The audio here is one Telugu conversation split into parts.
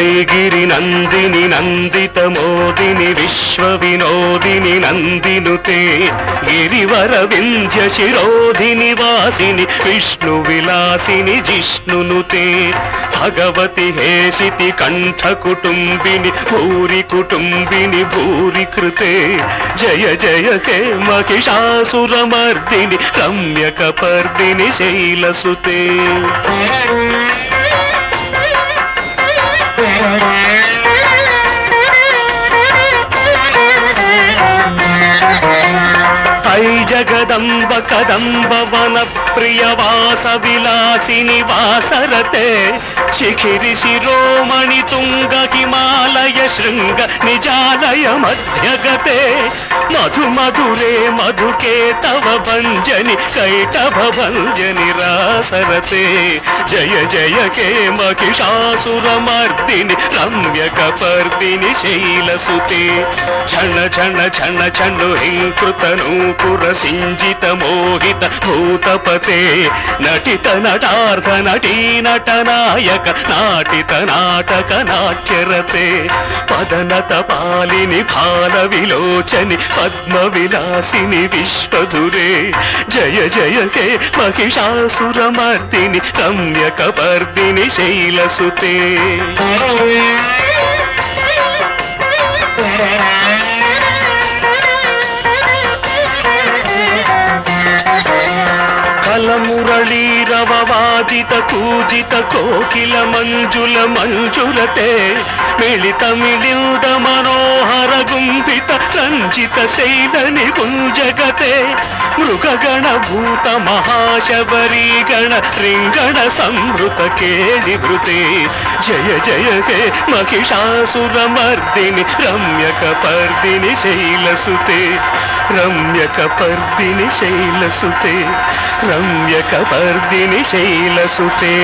ఐగిరి నందిని నందిత మోదిని విశ్వ వినోదిని నందినుతే గిరివర వింధ్య శిరోధిని వాసిని విష్ణు విలాసిని జిష్ణునుతే భగవతి హేషితి కంఠ కుటుంబిని భూరి కుటుంబిని భూరి కృతే జయ జయ హే మహిషాసురమర్దిని రమ్యకపర్దిని శైలసుతే ఐ జగదంబ కదంబ వన ప్రియ వాస విలాసిని వాసరతే శిఖిరి శిరోమణి తుంగ హిమాలయ శృంగ నిజాలయ మధ్యగతే మధు మధురే మధుకే తవ భంజని కైటభ భంజని రాసరతే జయ జయ కే మహిషాసురమర్దిని రమ్యకపర్దిని శైలసుతే ఛణ ఛణ ఛణ ఛను హింకృత నూపుర సింజిత మోహిత భూతపతే నటిత నటార్థ నటీ నటనాయక నాటిత నాటక నాట్యరతే పదనత పాలిని భాల విలోచని పద్మ విలాసిని విశ్వధురే జయ జయ హే మహిషాసురమర్దిని రమ్యకపర్దిని శైలసుతే కలమురళీరవవాదిత కూజిత కోకిల మంజుల మంజులతే మిళిత మిళింద మనోహర గుంభిత రంజిత శైలని గుంజగతే మృగగణ భూత మహాశబరీ గణ రింగణ సంవృత కేళి భృతే జయ జయ హే మహిషాసురమర్దిని రమ్యకపర్దిని శైలసుతే రమ్యకపర్దిని శైలసుతే రమ్యకపర్దిని శైలసుతే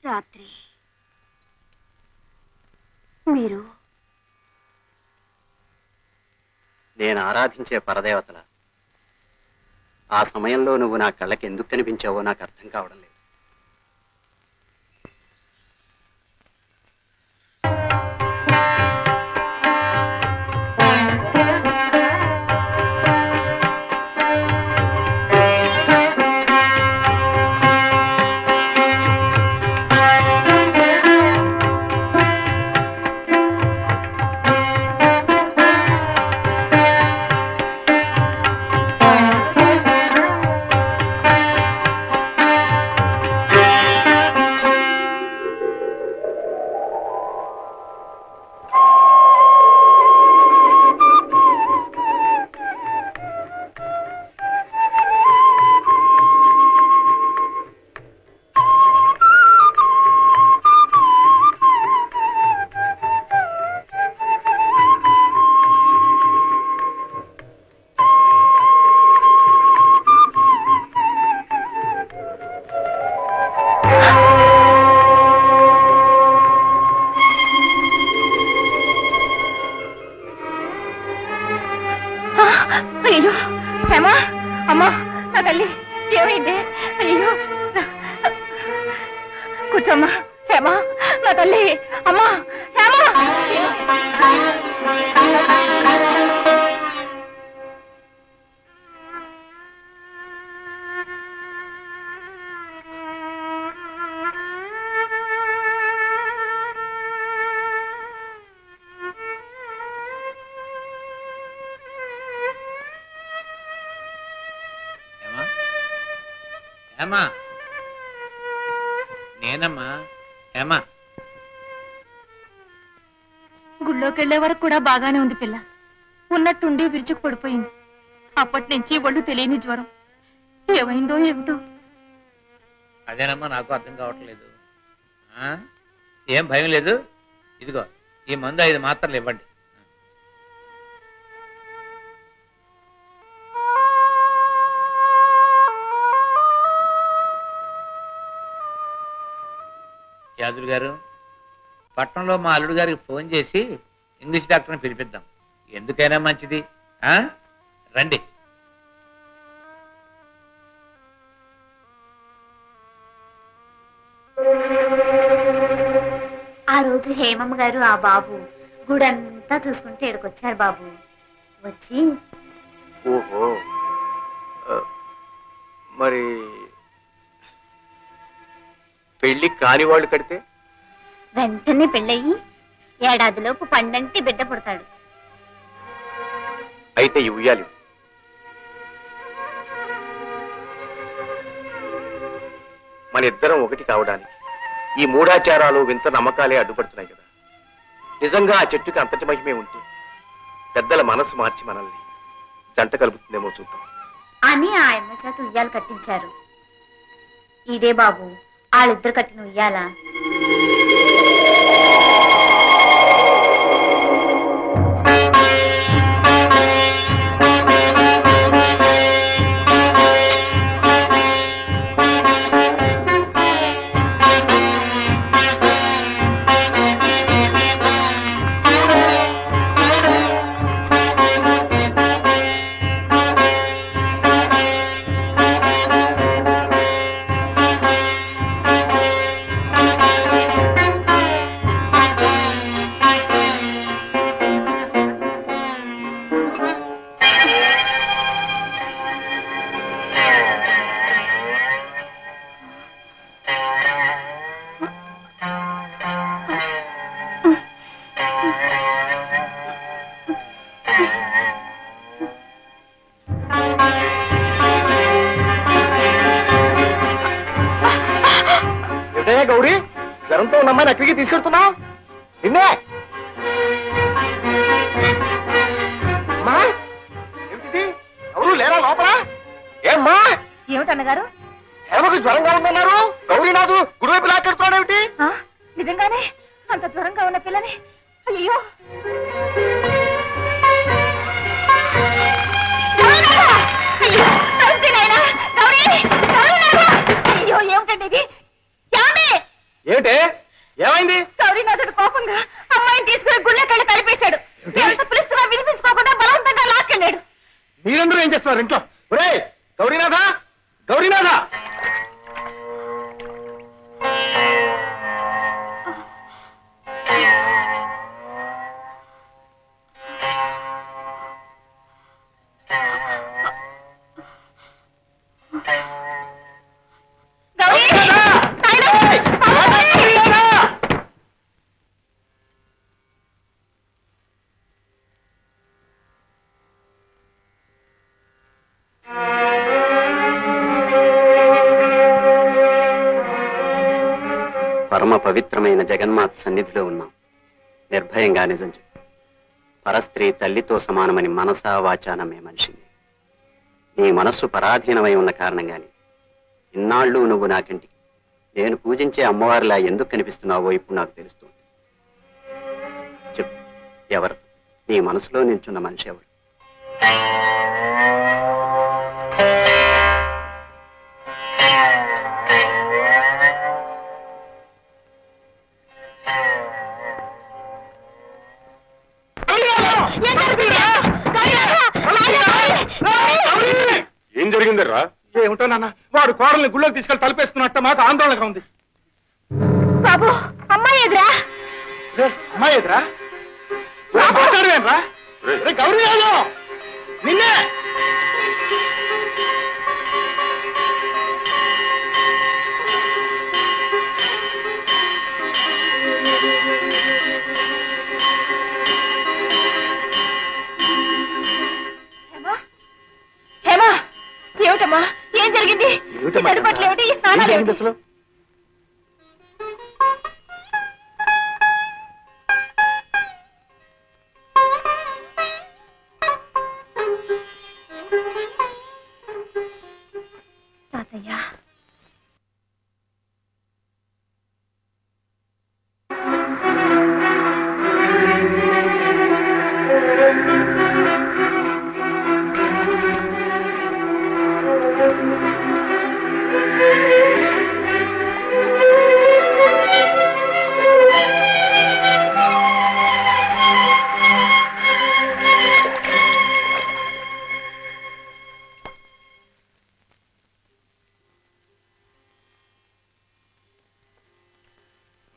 రాత్రి మీరు నేను ఆరాధించే పరదేవతల ఆ సమయంలో నువ్వు నా కళ్ళకి ఎందుకు కనిపించావో నాకు అర్థం కావడం లేదు. హేమా, నా తల్లి, అమ్మా, హేమా! హేమా, నేనమ్మా. హేమా, గుళ్ళోకి వెళ్లే వరకు కూడా బాగానే ఉంది పిల్ల. ఉన్నట్టుండి విరుచుకు పడిపోయింది. అప్పటి నుంచి ఒళ్ళు తెలియని జ్వరం. ఏమైందో ఏమిటో. అదేనమ్మా నాకు అర్థం కావట్లేదు. ఏం భయం లేదు. ఇదిగో ఈ మందు 5 మాత్రలు ఇవ్వండి. యాదులు గారు, పట్టణంలో మా అల్లుడు గారికి ఫోన్ చేసి ఇంగ్లీష్ డాక్టర్ని పిలిపిద్దాం. ఎందుకైనా మంచిది. రండి. ఆ రోజు హేమమ్మ గారు ఆ బాబు గుడంతా చూసుకుంటే ఎడుకొచ్చారు బాబు. వచ్చి ఓహో, మరి పెళ్లి కాని వాళ్ళు కడితే వెంటనే పెళ్ళయి ఏడాదిలోపు పండంటి బిడ్డ పుడతాడు. అయితే ఇవ్వాలి. మన ఇద్దరం ఒకటి కావడానికి ఈ మూఢాచారాలు వింత నమ్మకాలే అడ్డుపడుతున్నాయి కదా. నిజంగా ఆ చెట్టుకి అంతటి మహిమే ఉంటే పెద్దల మనసు మార్చి మనల్ని జంట కలుపుతుందేమో చూద్దాం అని ఆ అమ్మ చేత ఉయ్యాలు కట్టించారు. ఇదే బాబు వాళ్ళిద్దరు కట్టిన ఉయ్యాల. గౌరీ, జ్వరంతో ఉన్న అమ్మాయిని అక్కడికి తీసుకెళ్తున్నా. నిన్నే ఏమిటి, ఎవరు లేరా లోపల? ఏమ్మా, ఏమిటన్నగారు? హేమకు జ్వరంగా ఉందన్నారు. గౌరీనాథు గురువైపు లాకెడుతున్నాడేమిటి? నిజంగానే అంత జ్వరంగా ఉన్న పిల్లని? అయ్యో, అయ్యో, ఏమిటండి ఇది? ఏమిటే, ఏమైంది? గౌరీనాథుడు కోపంగా అమ్మాయిని తీసుకుని గుళ్ళకెళ్ళి కలిపేశాడు. ఎంత పిలుస్తున్నా వినిపించుకోకుండా బలవంతంగా లాక్కెళ్ళాడు. మీరందరూ ఏం చేస్తున్నారు ఇంట్లో? ఒరేయ్ గౌరీనాథ, గౌరీనాథ! పరమ పవిత్రమైన జగన్మాత సన్నిధిలో ఉన్నాం. నిర్భయంగా నిజం చెప్పు. పరస్త్రీ తల్లితో సమానమని మనసా వాచాన మే మనిషిని. నీ మనస్సు పరాధీనమై ఉన్న కారణంగానే ఇన్నాళ్ళు నువ్వు నాకింటికి నేను పూజించే అమ్మవారిలా ఎందుకు కనిపిస్తున్నావో ఇప్పుడు నాకు తెలుస్తుంది. చెప్పు, ఎవరు నీ మనసులో నిల్చున్న మనిషి ఎవరు? ఏం జరిగిందరా? ఏమిటో నాన్న, వాడు కోడల్ని గుళ్ళోకి తీసుకెళ్లి తలపేస్తున్నట్ట మాకు ఆందోళనగా ఉంది. బాబు, అమ్మాయి ఎదురా గౌరీ నిన్నే హేమా ఏమిటమ్మా ఏం జరిగింది తడుపట్లు ఏమిటి ఈ స్నానాలు ఏమిటి? అసలు తాతయ్య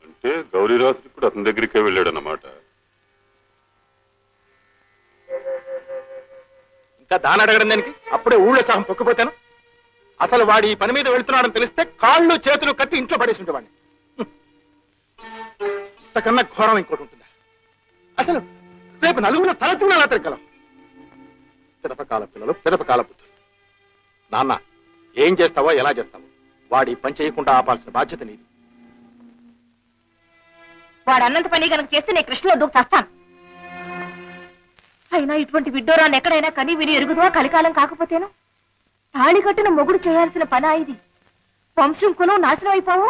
అంటే గౌరీరాత్రి కూడా అతని దగ్గరికే వెళ్ళాడన్నమాట. ఇంకా దాని అడగడం దానికి అప్పుడే ఊళ్ళో సహం పొక్కిపోతాను. అసలు వాడు ఈ పని మీద వెళ్తున్నాడని తెలిస్తే కాళ్ళు చేతులు కట్టి ఇంట్లో పడేసి ఉంటేవాడిని. ఇంతకన్నా ఘోరం ఇంకోటి ఉంటుందా? అసలు రేపు నలుగురు తలెత్తుకున్నా అతని కలం. పిదపకాల పిల్లలు పిదపకాల బుద్ధులు. నాన్న ఏం చేస్తావో ఎలా చేస్తావో వాడు ఈ పని చేయకుండా ఆపాల్సిన బాధ్యత నీది. వాడు అన్నంత పని కనుక చేస్తే నేను కృష్ణలో దూకు చస్తాను. అయినా ఇటువంటి విడ్డోరాన్ని ఎక్కడైనా కని విని ఎరుగుదో కలికాలం కాకపోతేను తాళి కట్టిన మొగుడు చేయాల్సిన పనా ఇది. వంశం కులం నాశనం అయిపోవు.